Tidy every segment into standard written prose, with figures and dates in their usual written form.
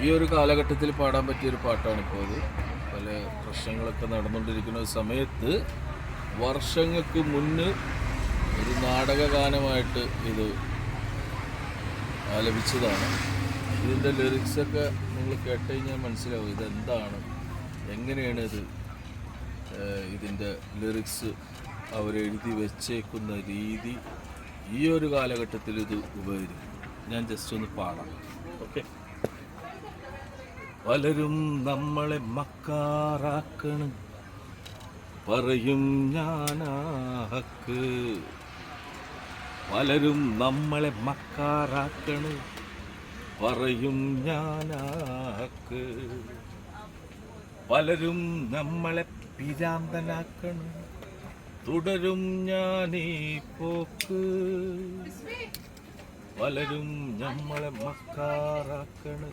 ഈ ഒരു കാലഘട്ടത്തിൽ പാടാൻ പറ്റിയൊരു പാട്ടാണിപ്പോൾ അത്. പല പ്രശ്നങ്ങളൊക്കെ നടന്നുകൊണ്ടിരിക്കുന്ന ഒരു സമയത്ത് വർഷങ്ങൾക്ക് മുന്ന് ഒരു നാടകഗാനമായിട്ട് ഇത് ആലപിച്ചതാണ്. ഇതിൻ്റെ ലിറിക്സൊക്കെ നിങ്ങൾ കേട്ട് കഴിഞ്ഞാൽ മനസ്സിലാവും ഇതെന്താണ്, എങ്ങനെയാണ് ഇതിൻ്റെ ലിറിക്സ് അവരെഴുതി വെച്ചേക്കുന്ന രീതി ഈ ഒരു കാലഘട്ടത്തിൽ ഇത് ഉപകരിക്കും. ഞാൻ ജസ്റ്റ് ഒന്ന് പാടാം. ഓക്കെ. പലരും നമ്മളെ മക്കാറാക്കണ്, പറയും ഞാനാക്ക്. പലരും നമ്മളെ മക്കാറാക്കണ്, പറയും ഞാനാക്ക്. പലരും നമ്മളെ പിരാന്തനാക്കണ്, തുടരും ഞാനീ പോക്ക്. പലരും നമ്മളെ മക്കാറാക്കണ്,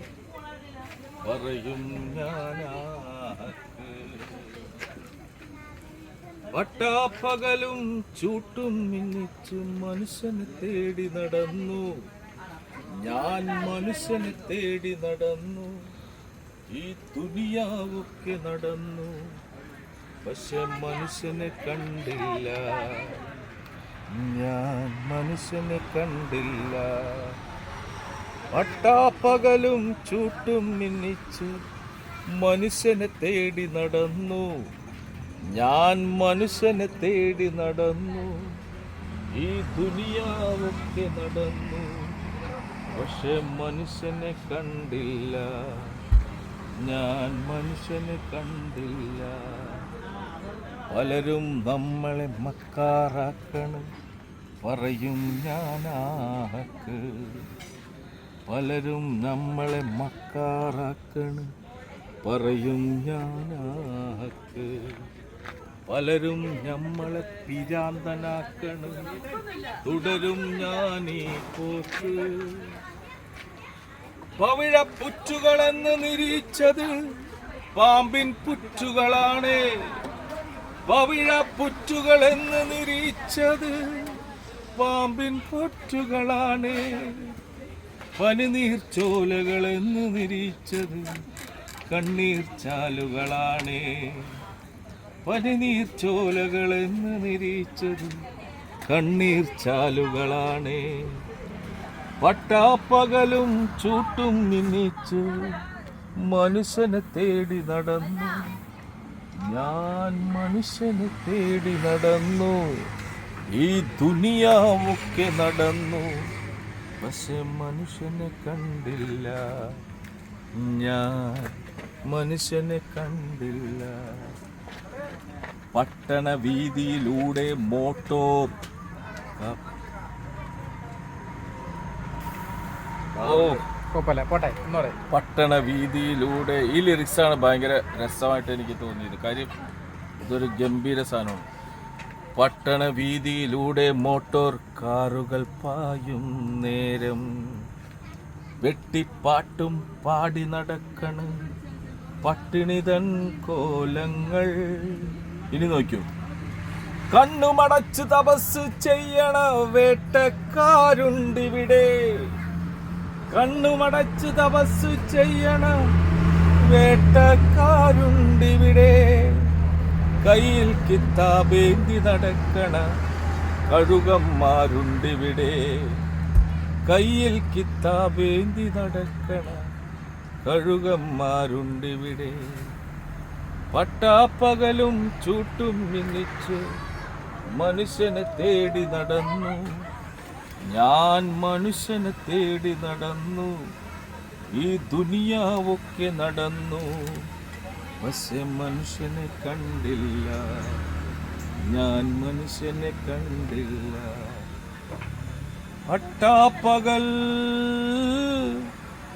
പറയും ഞാനാക്ക്. പട്ടാപ്പകലും ചൂട്ടും മിന്നിച്ച് മനുഷ്യനെ തേടി നടന്നു, ഞാൻ മനുഷ്യനെ തേടി നടന്നു. ഈ ദുനിയാവൊക്കെ നടന്നു, പക്ഷെ മനുഷ്യനെ കണ്ടില്ല, ഞാൻ മനുഷ്യനെ കണ്ടില്ല. പട്ടാപ്പകലും ചൂട്ടും മിന്നിച്ചു മനുഷ്യനെ തേടി നടന്നു, ഞാൻ മനുഷ്യനെ തേടി നടന്നു. ഈ ദുനിയാവൊക്കെ നടന്നു, പക്ഷെ മനുഷ്യനെ കണ്ടില്ല, ഞാൻ മനുഷ്യനെ കണ്ടില്ല. പലരും നമ്മളെ മക്കാറാക്കണ്, പറയും ഞാനാക്ക്. പലരും നമ്മളെ മക്കാറാക്കണ്, പറയും ഞാനാക്ക്. പലരും നമ്മളെ പിരാന്തനാക്കണ്, തുടരും ഞാനീ പോക്ക്. പവിഴ പുറ്റുകളെന്ന് നിരീച്ചത് പാമ്പിൻ പുറ്റുകളാണ്, പവിഴ പുറ്റുകളെന്ന് നിരീച്ചത് പാമ്പിൻ പുറ്റുകളാണ്. പനിനീർച്ചോലകളെന്ന് നിരീച്ചത് കണ്ണീർ ചാലുകളാണ്, പനിനീർച്ചോലകളെന്ന് നിരീച്ചത് കണ്ണീർ ചാലുകളാണ്. പട്ടാപ്പകലും ചൂട്ടും മിന്നിച്ചു മനുഷ്യനെ തേടി നടന്നു, ഞാൻ മനുഷ്യനെ തേടി നടന്നു. ഈ ദുനിയാവൊക്കെ നടന്നു, പക്ഷെ മനുഷ്യനെ കണ്ടില്ല, ഞാൻ മനുഷ്യനെ കണ്ടില്ല. പട്ടണ വീതിയിലൂടെ മോട്ടോർ പട്ടണ വീതിയിലൂടെ, ഈ ലിറിക്സാണ് ഭയങ്കര രസമായിട്ട് എനിക്ക് തോന്നിയത്. കാര്യം ഇതൊരു ഗംഭീര സാധനമാണ്. പട്ടണ വീതിയിലൂടെ മോട്ടോർ കാറുകൾ പായും നേരം, വെട്ടിപ്പാട്ടും പാടി നടക്കണ് പട്ടിണിതൻ കോലങ്ങൾ. ഇനി നോക്കൂ. കണ്ണുമടച്ച് തപസ് ചെയ്യണ വേട്ടക്കാരുണ്ടിവിടെ, കണ്ണുമടച്ച് തപസ് ചെയ്യണ വേട്ടക്കാരുണ്ടിവിടെ. കയ്യിൽ കിത്താബേന്തി നടക്കണ കഴുകന്മാരുണ്ടിവിടെ, കയ്യിൽ കിത്താബേന്തി നടക്കണ കഴുകന്മാരുണ്ടിവിടെ. പട്ടാപ്പകലും ചൂട്ടും മിന്നിച്ച് മനുഷ്യനെ തേടി നടന്നു, ഞാൻ മനുഷ്യനെ തേടി നടന്നു. ഈ ദുനിയാവൊക്കെ നടന്നു, പക്ഷെ മനുഷ്യനെ കണ്ടില്ല, ഞാൻ മനുഷ്യനെ കണ്ടില്ല. പട്ടാപ്പകൽ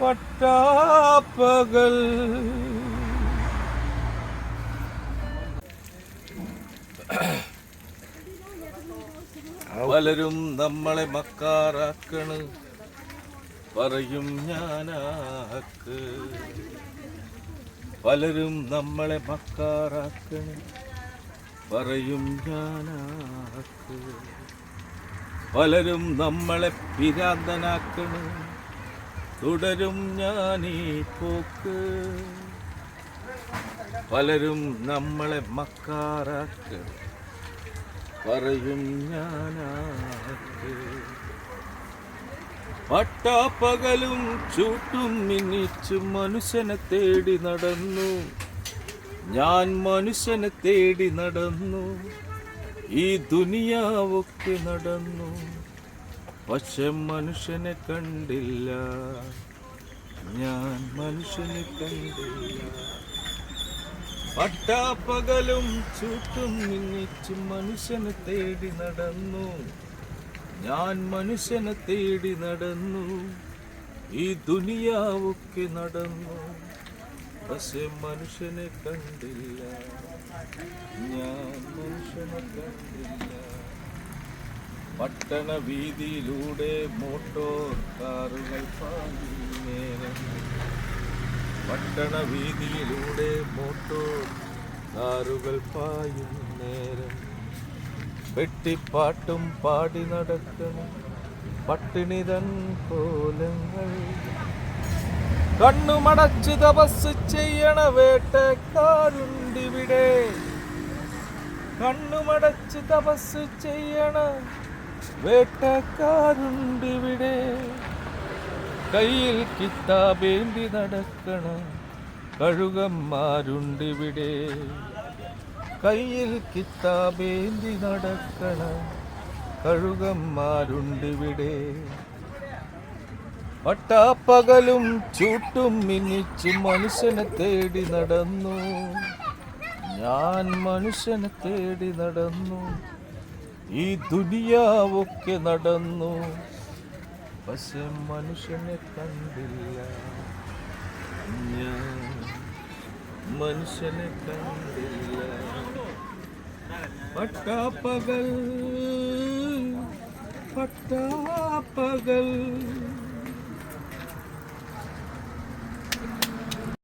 പട്ടാപ്പകൽ പലരും നമ്മളെ മക്കാറാക്കണ്, പറയും ഞാനാക്ക്. പലരും നമ്മളെ മക്കാറാക്കണ്, പറയും ഞാനാക്ക്. പലരും നമ്മളെ പിരാന്തനാക്കണ്, തുടരും ഞാനീ പോക്ക്. പലരും നമ്മളെ മക്കാറാക്ക്, പറയും ഞാനാക്ക്. പട്ടാപ്പകലും ചൂട്ടും മിന്നിച്ചു മനുഷ്യനെ തേടി നടന്നു. ഞാൻ മനുഷ്യനെ തേടി നടന്നു. ഈ ദുനിയാവൊക്കെ നടന്നു. പക്ഷെ മനുഷ്യനെ കണ്ടില്ല. ഞാൻ മനുഷ്യനെ കണ്ടില്ല. പട്ടാപ്പകലും ചൂട്ടും മിന്നിച്ചു മനുഷ്യനെ തേടി നടന്നു. ഞാൻ മനുഷ്യനെ തേടി നടന്നു. ഈ ദുനിയാവൊക്കെ നടന്നു. പക്ഷെ മനുഷ്യനെ കണ്ടില്ല. ഞാൻ മനുഷ്യനെ കണ്ടില്ല. പട്ടണ വീതിയിലൂടെ മോട്ടോർ കാറുകൾ പാടി നേരം. പട്ടണ വീതിയിലൂടെ മോട്ടോർ കാറുകൾ പായും നേരം. വെട്ടിപ്പാട്ടും പാടി നടക്കണം പട്ടിണിതൻ കോലങ്ങൾ. കണ്ണുമടച്ചു തപസ് ചെയ്യണ വേട്ടക്കാരുണ്ടിവിടെ. കണ്ണുമടച്ച് തപസ് ചെയ്യണ വേട്ടക്കാരുണ്ടിവിടെ. കയ്യിൽ കിത്താബേന്തി നടക്കണ കഴുകന്മാരുണ്ടിവിടെ. കയ്യിൽ കിത്താബേന്തി നടക്കണ കഴുകന്മാരുണ്ടിവിടെ. പട്ടാപ്പകലും ചൂട്ടും മിന്നിച്ച് മനുഷ്യനെ തേടി നടന്നു. ഞാൻ മനുഷ്യനെ തേടി നടന്നു. ഈ ദുനിയാവൊക്കെ നടന്നു. പക്ഷെ മനുഷ്യനെ കണ്ടില്ല. ഞാൻ മനുഷ്യനെ കണ്ടില്ല. പട്ടാപ്പകൽ പട്ടാപ്പകൽ